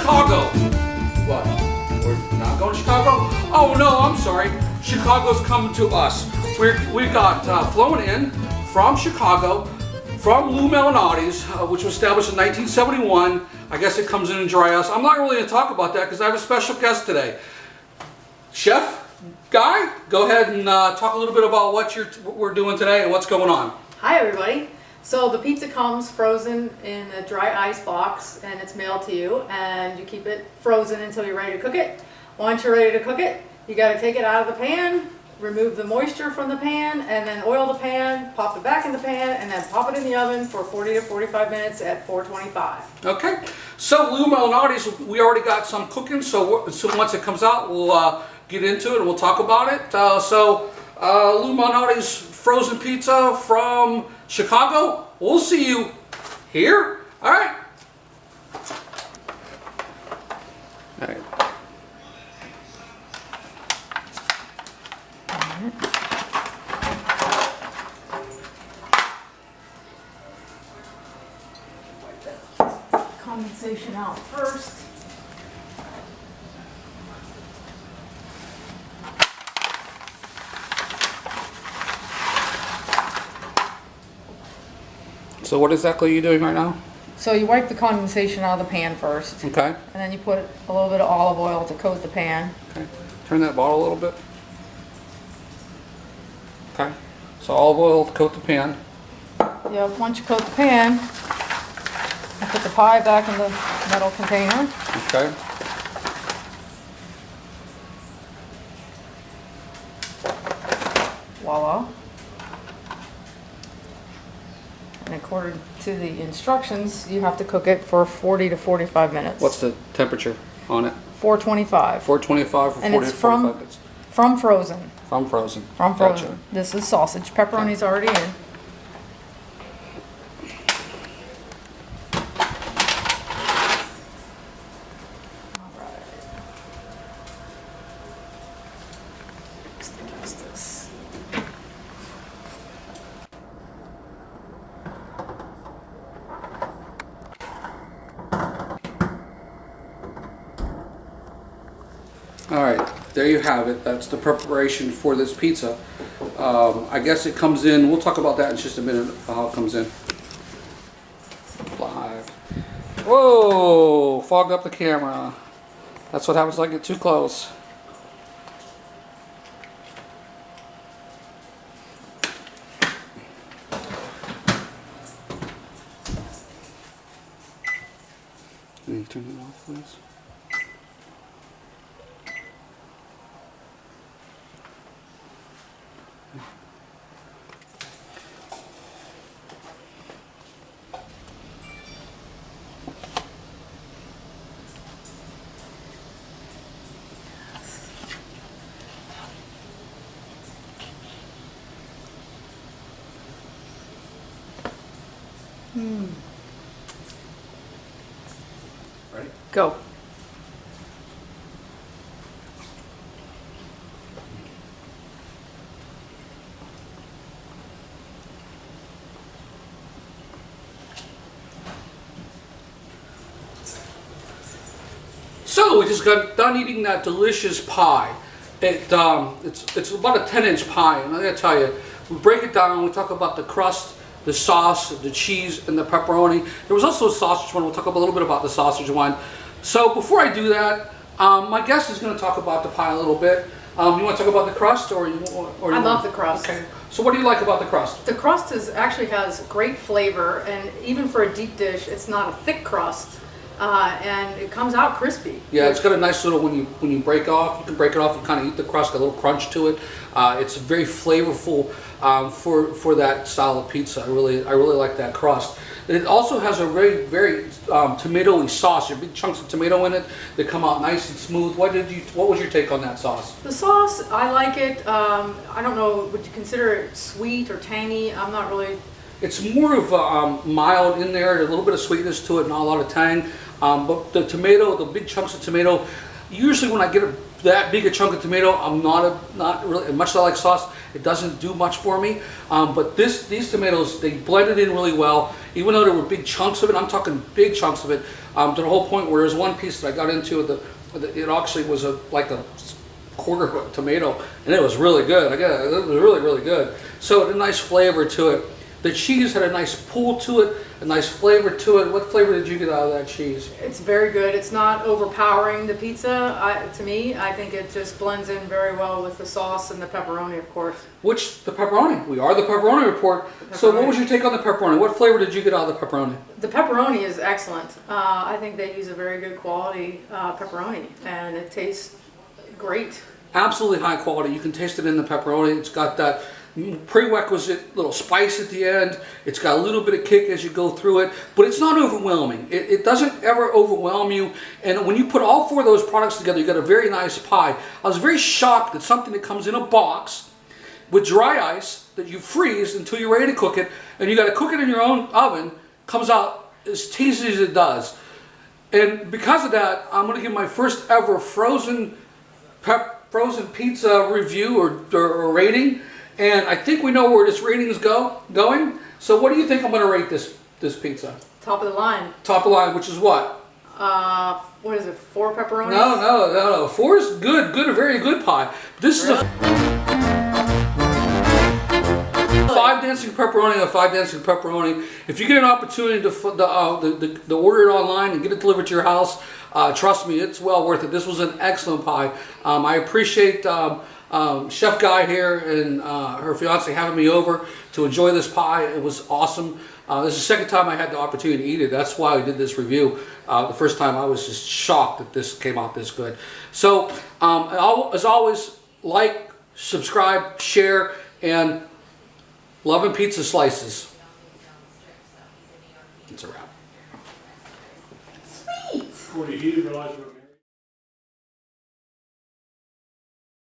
Chicago. What? We're not going to Chicago? Oh no, I'm sorry. Chicago's coming to us. We got flown in from Chicago, from Lou Malnati's, which was established in 1971. I guess it comes in and dry ice. I'm not really going to talk about that because I have a special guest today. Chef Guy, go ahead and talk a little bit about what we're doing today and what's going on. Hi everybody. So the pizza comes frozen in a dry ice box and it's mailed to you, and you keep it frozen until you're ready to cook it. Once you're ready to cook it, you got to take it out of the pan, remove the moisture from the pan, and then oil the pan, pop it back in the pan, and then pop it in the oven for 40 to 45 minutes at 425. Okay, so Lou Malnati's, we already got some cooking, so once it comes out, we'll get into it and we'll talk about it. Lou Malnati's frozen pizza from Chicago. We'll see you here. All right. All right. Condensation out first. So what exactly are you doing right now? So you wipe the condensation out of the pan first. Okay. And then you put a little bit of olive oil to coat the pan. Okay. Turn that bottle a little bit. Okay. So olive oil to coat the pan. Yep, once you coat the pan, you put the pie back in the metal container. Okay. Voila. And according to the instructions, you have to cook it for 40 to 45 minutes. What's the temperature on it? 425. 425 for And 40 it's to 45 minutes. From frozen. From frozen. From frozen. Gotcha. This is sausage. Pepperoni's already in. All right, there you have it. That's the preparation for this pizza. I guess it comes in, we'll talk about that in just a minute, how it comes in. Live. Whoa, fogged up the camera. That's what happens when I get too close. Can you turn it off, please? Ready? Go. So we just got done eating that delicious pie. It's about a 10-inch pie, and I gotta tell you, we break it down. We talk about the crust, the sauce, the cheese, and the pepperoni. There was also a sausage one. We'll talk a little bit about the sausage one. So before I do that, my guest is going to talk about the pie a little bit. You want to talk about the crust, or you? I love the crust. Okay. So what do you like about the crust? The crust actually has great flavor, and even for a deep dish, it's not a thick crust, and it comes out crispy. Yeah, it's got a nice little, when you break off, you can break it off and kind of eat the crust, got a little crunch to it. It's very flavorful for that style of pizza. I really like that crust. It also has a very tomatoey sauce. There are big chunks of tomato in it that come out nice and smooth. What was your take on that sauce? The sauce, I like it. I don't know, would you consider it sweet or tangy? I'm not really. It's more of mild in there, a little bit of sweetness to it, not a lot of tang. But the tomato, the big chunks of tomato, usually when I get that big a chunk of tomato. I'm not really, much as I like sauce, it doesn't do much for me. But these tomatoes, they blended in really well. Even though there were big chunks of it, I'm talking big chunks of it, to the whole point where there's one piece that I got into, it actually was like a quarter of a tomato, and it was really good. It was really, really good. So it had a nice flavor to it. The cheese had a nice pull to it, a nice flavor to it. What flavor did you get out of that cheese? It's very good. It's not overpowering the pizza. To me, I think it just blends in very well with the sauce and the pepperoni, of course. The pepperoni. We are the pepperoni report. So what was your take on the pepperoni? What flavor did you get out of the pepperoni? The pepperoni is excellent. I think they use a very good quality pepperoni, and it tastes great. Absolutely high quality. You can taste it in the pepperoni. It's got that prerequisite little spice at the end. It's got a little bit of kick as you go through it, but it's not overwhelming. It doesn't ever overwhelm you. And when you put all four of those products together, you got a very nice pie. I was very shocked that something that comes in a box with dry ice that you freeze until you're ready to cook it, and you got to cook it in your own oven, comes out as tasty as it does. And because of that, I'm going to give my first ever frozen pizza review or rating. And I think we know where this rating is going. So what do you think I'm going to rate this pizza? Top of the line. Top of the line, which is what? What is it, 4 pepperonis? No. 4 is good, a very good pie. This is a 5 dancing pepperoni. If you get an opportunity to order it online and get it delivered to your house, trust me, it's well worth it. This was an excellent pie. I appreciate Chef Guy here and her fiance having me over to enjoy this pie. It was awesome. This is the second time I had the opportunity to eat it. That's why I did this review. The first time I was just shocked that this came out this good. So as always, like, subscribe, share, and loving pizza slices. It's a wrap. Sweet. When you eat it, realize what